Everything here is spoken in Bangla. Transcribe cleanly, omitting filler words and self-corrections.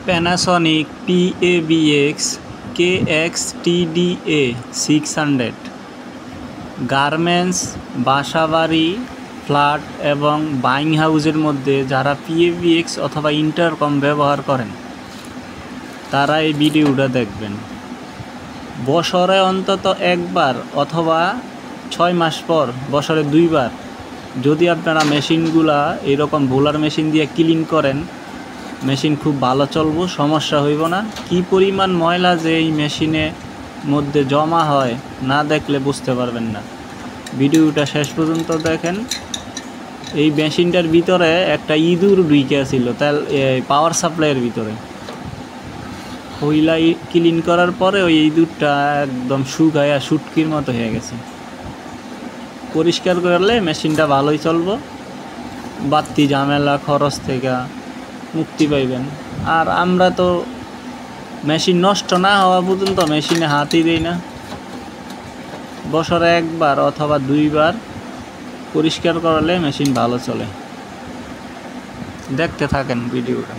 Panasonic PAVX KXTDA 600 গার্মেন্টস, বাসাবাড়ি, ফ্ল্যাট এবং বাইং হাউসের মধ্যে যারা PAVX অথবা ইন্টারকম ব্যবহার করেন তারা এই ভিডিওটা দেখবেন। বছরে অন্তত একবার অথবা 6 মাস পর বছরে 2 বার যদি আপনারা মেশিনগুলা এরকম বোলার মেশিন দিয়ে ক্লিন করেন, মেশিন খুব ভালো চলবো, সমস্যা হইব না। কি পরিমাণ ময়লা যে এই মেশিনে মধ্যে জমা হয় না দেখলে বুঝতে পারবেন না। ভিডিওটা শেষ পর্যন্ত দেখেন। এই মেশিনটার ভিতরে একটা ইঁদুর ঢুকে ছিল তার পাওয়ার সাপ্লাইয়ের ভিতরে। ওইলা ক্লিন করার পরে ওই ইঁদুরটা একদম শুকায়া শুটকির মতো হয়ে গেছে। পরিষ্কার করলে মেশিনটা ভালোই চলবো, বাড়তি ঝামেলা খরচ থেকে মুক্তি পাইবেন। আর আমরা তো মেশিন নষ্ট না হওয়া পর্যন্ত মেশিনে হাতই দিই না। বছরে একবার অথবা 2 বার পরিষ্কার করলে মেশিন ভালো চলে। দেখতে থাকেন ভিডিওটা।